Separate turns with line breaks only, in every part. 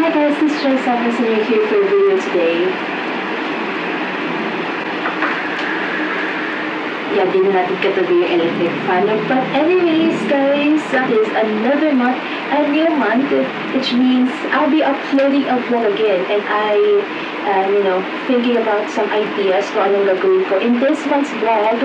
Hi guys, this is Joyce Messenger here for a video today. Yeah, di na natin katabi yung electric fan. But anyways guys, that is another month, a new month, which means I'll be uploading a vlog again. And I thinking about some ideas kung anong gagawin ko. In this month's vlog,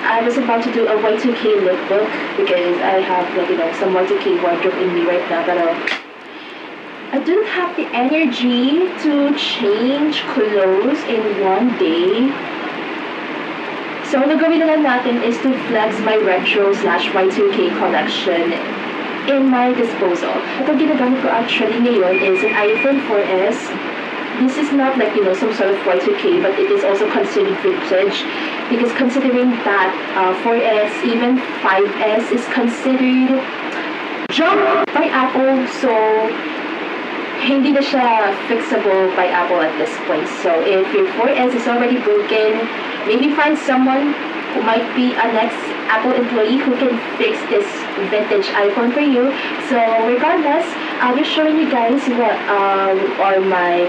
I was about to do a Y2K lookbook because I have some Y2K wardrobe in me right now, but I didn't have the energy to change clothes in one day. So, ang gagawin na lang natin is to flex my retro/Y2K collection in my disposal. Ito ginagamit ko actually ngayon is an iPhone 4S. This is not some sort of Y2K, but it is also considered vintage because considering that 4S, even 5S is considered junk by Apple, so hindi na siya fixable by Apple at this point. So if your 4S is already broken, maybe find someone who might be an ex-Apple employee who can fix this vintage iPhone for you. So regardless, I'll be showing you guys what are my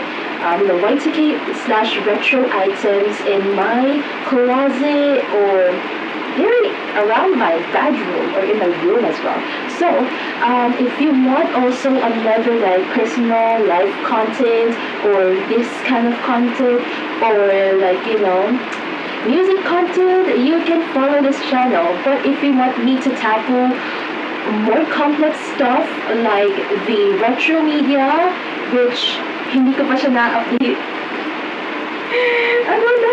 Y2K/retro items in my closet or here around my bedroom or in my room as well. So if you want also another personal life content or this kind of content or music content, you can follow this channel. But if you want me to tackle more complex stuff like the retro media, which hindi ko pa siya na-update, ano na,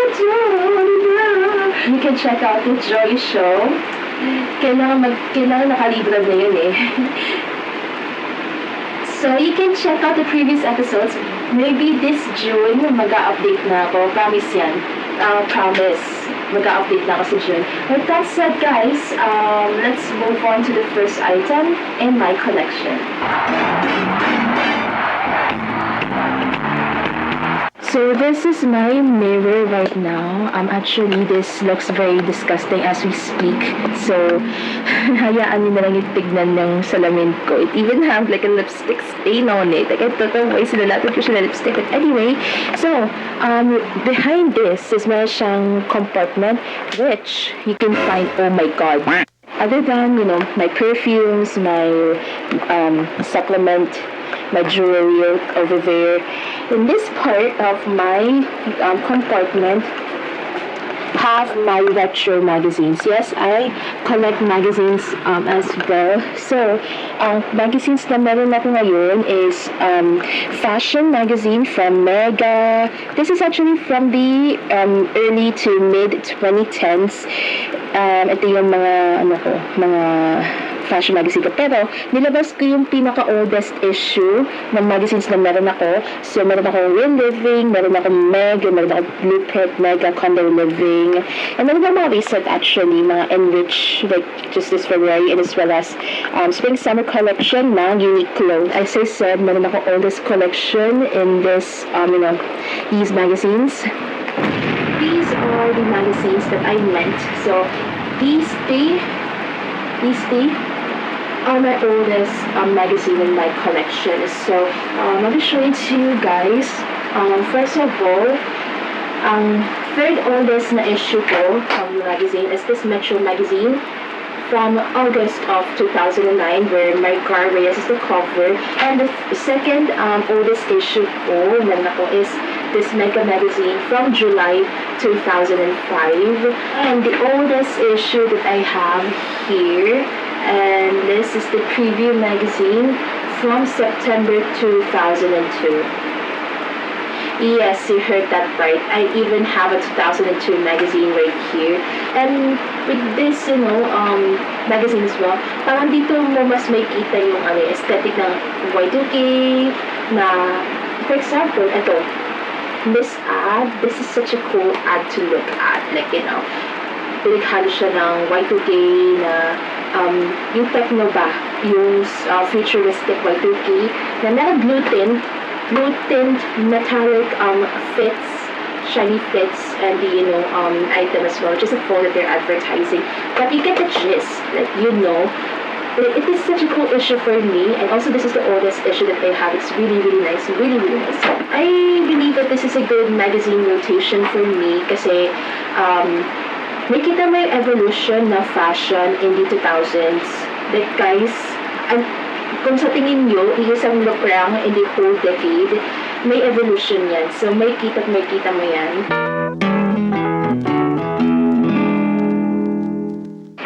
you can check out the Joy Show. Kailangan nakalibra na yun eh. So you can check out the previous episodes. Maybe this June, mag-update na ako. Promise yan. Promise. Mag-update na ako sa June. With that said, guys, let's move on to the first item in my collection. So this is my mirror right now. Actually, this looks very disgusting as we speak. So, hayaan niyo na lang yung tignan ng salamin ko. It even have a lipstick stain on it. I don't know why sinalatot ko siya na lipstick. But anyway, so, behind this is meron siyang compartment which you can find, oh my god, other than, my perfumes, my supplement, my jewelry over there. In this part of my compartment have my retro magazines. Yes, I collect magazines as well. So, magazines na meron ako ngayon is fashion magazine from Mega. This is actually from the early to mid 2010s. Ito yung mga fashion magazine ko. Pero, nilabas ko yung pinaka-oldest issue ng magazines na meron ako. So, meron ako Real Living, meron ako Mega, meron ako Blueprint, Mega, Condo Living. And meron ako mga recent actually, mga Enrich, just this February, and as well as Spring-Summer collection ng Uniqlo. As I said, meron ako oldest collection in this, these magazines. These are the magazines that I meant. So, these three are my oldest magazine in my collection. So, I'll be showing to you guys. First of all, ang third oldest na issue ko from the magazine is this Metro magazine from August of 2009, where my car Reyes is the cover. And the second oldest issue ko is this Mega magazine from July 2005. And the oldest issue that I have here, and this is the Preview magazine from September 2002. Yes, you heard that right. I even have a 2002 magazine right here. And with this, magazine as well, parang dito mo mas makikita yung aesthetic ng Y2K na, for example, ito, this ad, this is such a cool ad to look at. Pinaghalo siya ng Y2K na yung techno ba, yung futuristic Y2K na naka-gluten metallic fits, shiny fits, and the item as well, just a phone that they're advertising. But you get the gist, it is such a cool issue for me, and also this is the oldest issue that I have. It's really, really nice, really, really nice. I believe that this is a good magazine rotation for me kasi nakita mo yung evolution na fashion in the 2000s. Like guys, kung sa tingin nyo, isang look lang in the whole decade, may evolution yan. So may kita mo yan.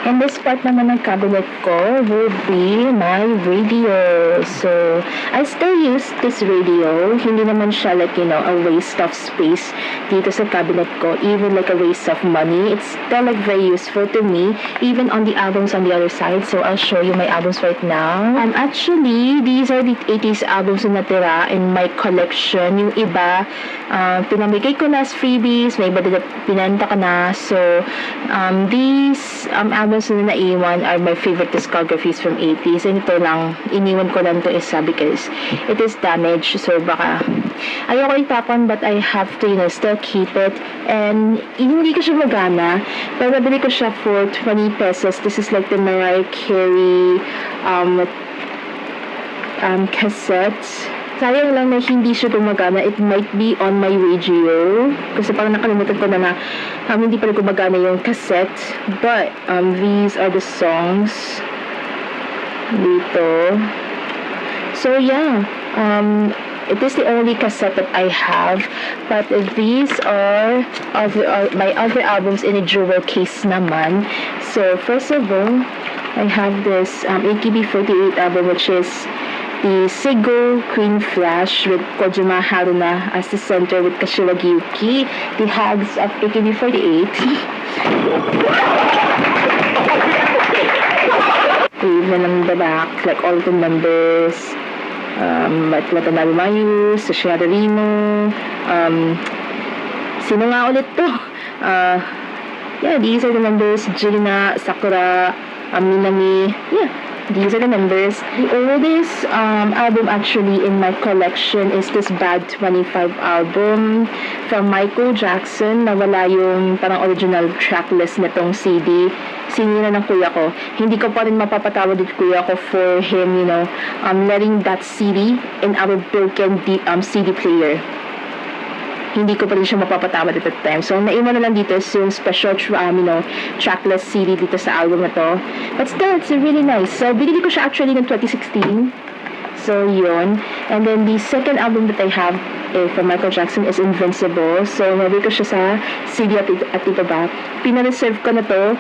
And this part naman ng cabinet ko will be my radio. So, I still use this radio. Hindi naman siya like, a waste of space dito sa cabinet ko. Even like a waste of money. It's still like very useful to me. Even on the albums on the other side. So, I'll show you my albums right now. Actually, these are the 80s albums na natira in my collection. Yung iba, pinamigay ko na as freebies. May iba din pinanta ko na. So, these albums na naiwan are my favorite discographies from 80s, and ito lang, iniwan ko lang to isa because it is damaged, so baka ayoko itapon, but I have to still keep it. And hindi ko siya magana, pero nabili ko siya for 20 pesos. This is like the Mariah Carey cassette. Sayang lang na hindi siya gumagana. It might be on my radio. Kasi parang nakalimutan ko na hindi pa rin gumagana yung cassette. But, these are the songs. Dito. So, yeah. It is the only cassette that I have. But these are my other albums in a jewel case naman. So, first of all, I have this AKB48 album, which is the Seigo Queen Flash with Kojima Haruna as the center with Kashiwagi Yuki, the Hags of AKB48. Even on the back, like all the members, Watanabe Mayu, Sashihara Rino, sino nga ulit to? Yeah, these are the members, Jirina, Sakura, Minami, yeah. These are the members. The oldest album actually in my collection is this Bad 25 album from Michael Jackson. Nawala yung parang original tracklist nitong CD. Sinira ng kuya ko. Hindi ko pa rin mapapatawad yung kuya ko for him, letting that CD in our broken CD player. Hindi ko pa rin siya mapapatawad at that time. So, naiwan na lang dito is yung special, trackless CD dito sa album na to. But still, it's really nice. So, binili ko siya actually ng 2016. So, yun. And then, the second album that I have from Michael Jackson is Invincible. So, nabili ko siya sa CD at ito ba. Pina-reserve ko na to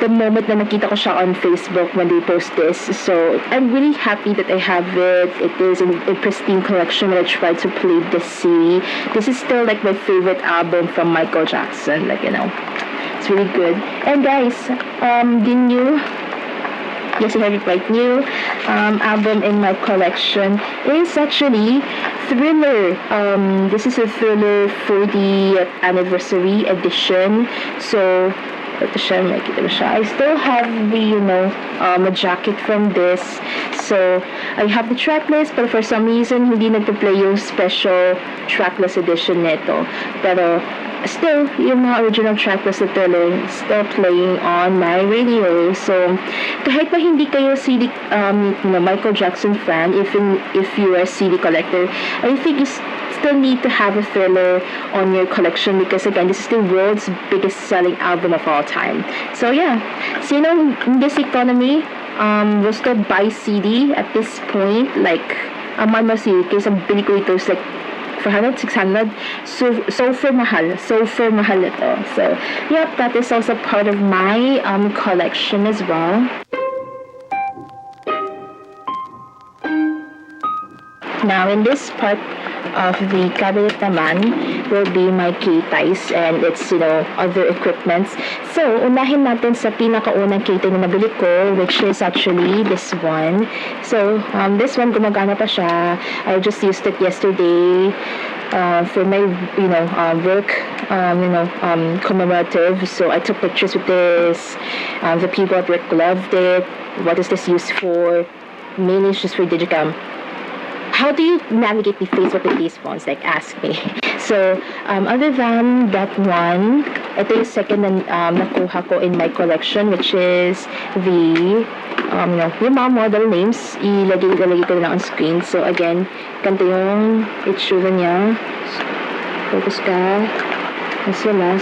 the moment na nakita ko siya on Facebook when they post this. So, I'm really happy that I have it. It is in a pristine collection when I tried to play this CD. This is still like my favorite album from Michael Jackson. Like, it's really good. And guys, the new, yes, I have it right, new album in my collection is actually Thriller. This is a Thriller 40th anniversary edition. So, ito siya, makikita mo siya. I still have the, a jacket from this. So, I have the tracklist, but for some reason, hindi nagpa-play yung special tracklist edition nito. Pero, still, yung mga original tracklist nito still playing on my radio. So, kahit pa hindi kayo CD, Michael Jackson fan, if you are a CD collector, I think you still need to have a Thriller on your collection because again, this is the world's biggest selling album of all time. So yeah, sino in this economy will still buy CD at this point? Like, mahal mo CD kasi ang bili ko ito is like 400, 600, super mahal ito. So yeah, that is also part of my collection as well. Now in this part of the cabinet naman will be my K-ties and its, other equipments. So, unahin natin sa pinakaunang K-tie na nabili ko, which is actually this one. So, this one, gumagana pa siya. I just used it yesterday for my, work, commemorative. So, I took pictures with this. The people at work loved it. What is this used for? Mainly it's just for Digicam. How do you navigate the Facebook with these phones? Like, ask me. So, other than that one, ito yung second na nakuha ko in my collection, which is the yung mga model names, ilagay ko na lang on screen. So again, ganito yung itsura niya. Focus ka. As well as,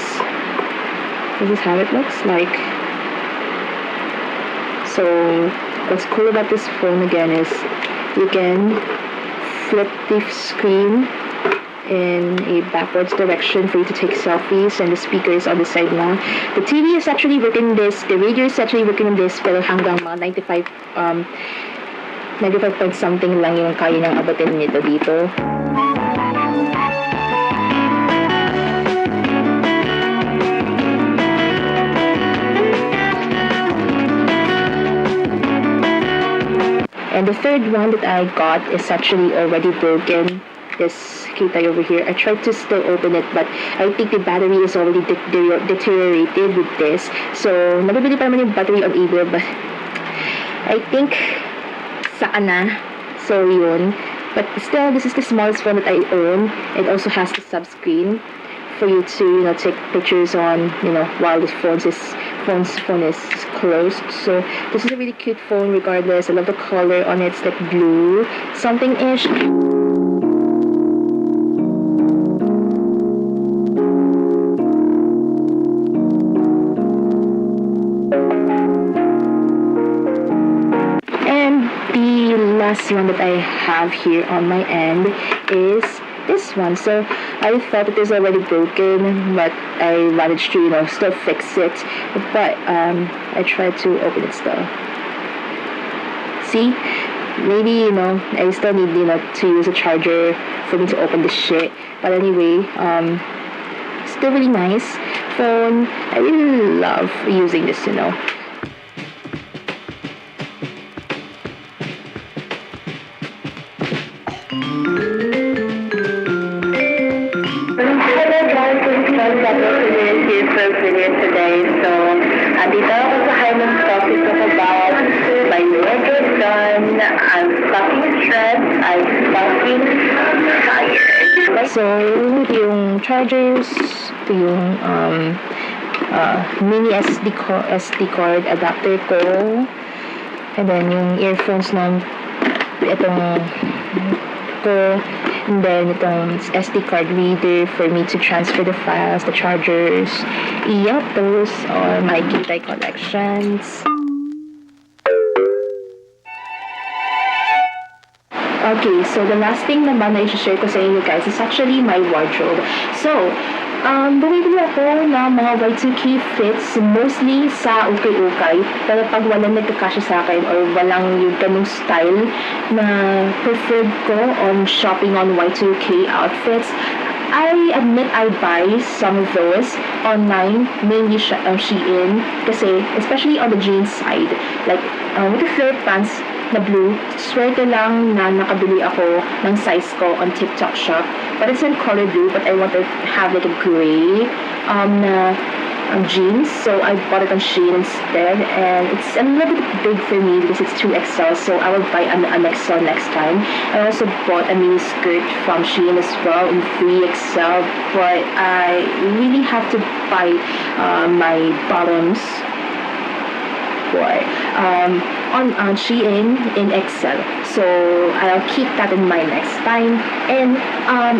this is how it looks like. So, what's cool about this phone again is you can flip the screen in a backwards direction for you to take selfies, and the speaker is on the side now. The TV is actually working this, the radio is actually working on this, pero hanggang mga 95 point something lang yung kaya niyang abatin nito dito. And the third one that I got is actually already broken. This kita over here. I tried to still open it, but I think the battery is already deteriorated with this. So, nabibili pa naman yung battery on eBay, but I think saan na. So, yun. But still, this is the smallest phone that I own. It also has the sub screen for you to, take pictures on, while the phone is closed. So this is a really cute phone regardless. I love the color on it. It's like blue something-ish. And the last one that I have here on my end is this one. So I thought it was already broken, but I managed to still fix it. But I tried to open it still. See, maybe I still need to use a charger for me to open this shit. But anyway, still really nice phone. I really love using this. Today. So, andito ako sa Hyman's Coffee to talk about my wardrobe done. I'm fucking stressed. I'm fucking tired. So, yung chargers, yung mini SD card adapter ko, and then yung earphones ng itong ko, and then itong SD card reader for me to transfer the files, the chargers. Yep, those are my Kitay collections. Okay, so the last thing naman na i-share ko sa inyo guys is actually my wardrobe. So, bumibili ako ng mga Y2K fits mostly sa ukay-ukay. Pero pag walang nagkakasya sa akin or walang yung ganung style na preferred ko on shopping on Y2K outfits, I admit I buy some of those online, mainly Shein, kasi especially on the jeans side, like with the flare pants na blue, swear ko lang na nakabili ako ng size ko on TikTok shop, but it's in color blue, but I want to have like a gray na jeans, so I bought it on Shein instead, and it's a little bit big for me because it's 2XL, so I will buy an XL next time. I also bought a mini skirt from Shein as well in 3XL, but I really have to buy my bottoms on Shein in XL, so I'll keep that in mind next time. And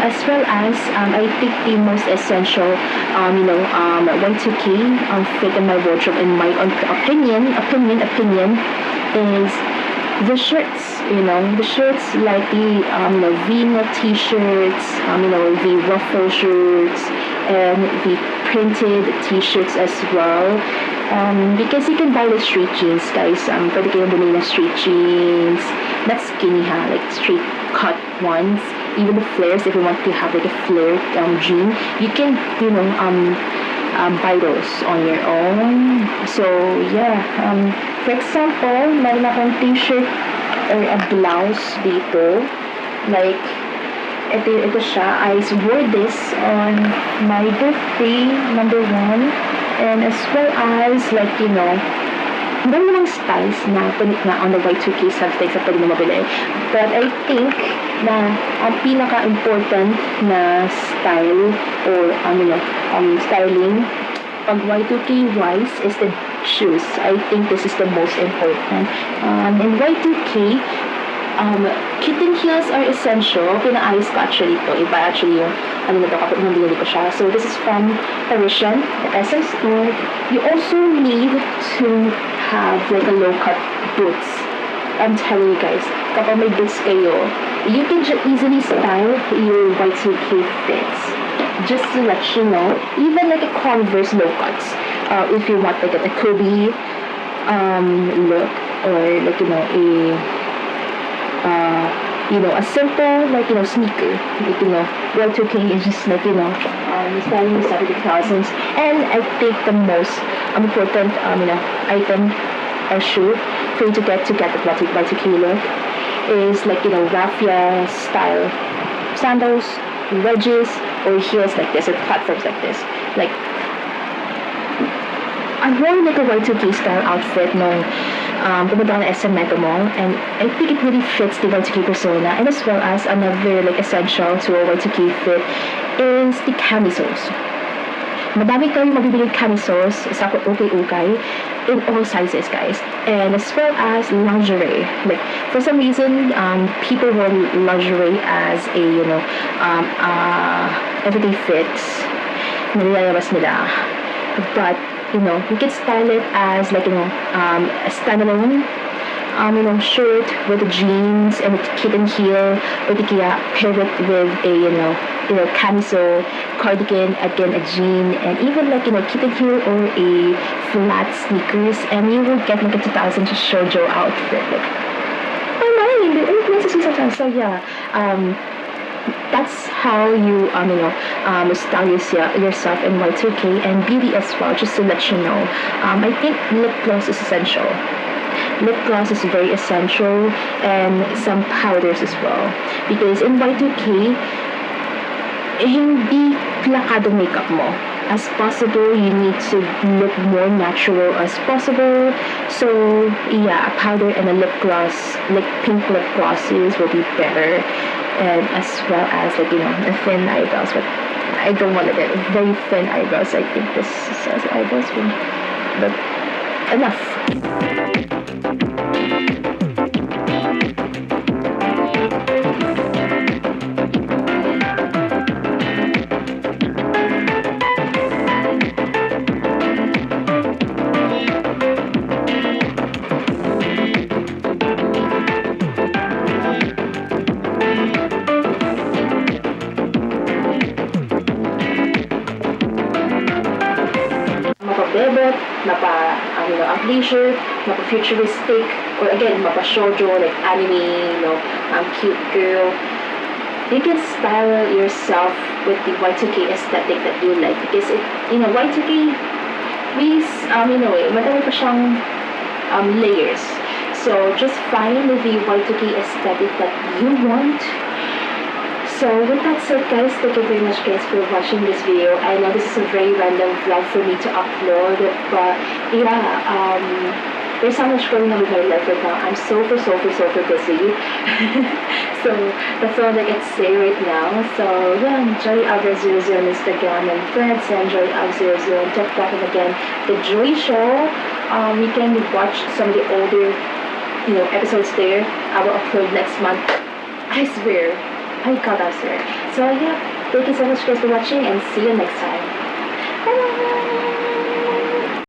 as well as I think the most essential Y2K fit in my wardrobe, in my opinion is the shirts. The shirts like the V-neck t-shirts, the ruffle shirts, and the printed t-shirts as well. Because you can buy the street jeans, guys. Pwede kayong bumili ng street jeans, not skinny like straight cut ones. Even the flares, if you want to have like a flare jean, you can buy those on your own. So yeah, for example, meron akong t-shirt or a blouse dito, like ito siya. I wore this on my birthday, number 1, and as well as meron namang styles na punit na on the Y2K subtext sa pwede mo mabili. But I think na ang pinaka-important na style or styling pag Y2K wise is the shoes. I think this is the most important. In Y2K, kitten heels are essential. Pinaayos ko actually to. Iba actually yung ano na to kapag nabili ko siya. So this is from Parisian, the SM store. You also need to have like a low cut boots. I'm telling you guys, kapag may boots kayo, you can easily style your Y2K fits. Just to let you know, even like a Converse low cuts, if you want like a Kobe look, or like a simple like sneaker, like Y2K is just like starting started the thousands. And I think the most important item or shoe for you to get the Y2K look is like raffia style sandals, wedges, or heels like this, or platforms like this. Like I wore like a Y2K style outfit nung pumunta ako ng SM Mega Mall, and I think it really fits the Y2K persona. And as well as another like essential to a Y2K fit is the camisoles. Madami kayong mabibili camisoles sa ukay-ukay in all sizes, guys. And as well as lingerie. Like, for some reason, people wear lingerie as a, everyday fits. Nilalabas nila. But, you can style it as like, a standalone shirt with jeans and a kitten heel, or di kaya pair it with a camisole, cardigan, again a jean, and even like kitten heel or a flat sneakers, and you will get like a 2000 shoujo outfit. Like, so yeah, that's how you style yourself in Y2K, and beauty as well. Just to let you know, I think lip gloss is essential. Lip gloss is very essential, and some powders as well. Because in Y2K, hindi plakado makeup mo. As possible, you need to look more natural as possible. So, yeah, a powder and a lip gloss, like pink lip glosses will be better. And as well as, like, the thin eyebrows. But I don't want to get very thin eyebrows. I think this says eyebrows, but enough. Mapa-bebot, athleisure, mapa-futuristic, or again, mapa-shoujo, like anime, cute girl. You can style yourself with the Y2K aesthetic that you like, because Y2K, madami pa siyang layers. So just find the Y2K aesthetic that you want. So with that said, guys, thank you very much, guys, for watching this video. I know this is a very random vlog for me to upload, but yeah, there's so much going on with my life right now. I'm super busy. So that's all I can say right now. So yeah, Joy Alvarez 00 on Instagram and Threads, and Joy Alvarez 00 on TikTok, and again, The Joy Show. You can watch some of the older, episodes there. I will upload next month. I swear. I swear. So yeah, thank you so much, guys, for watching, and see you next time.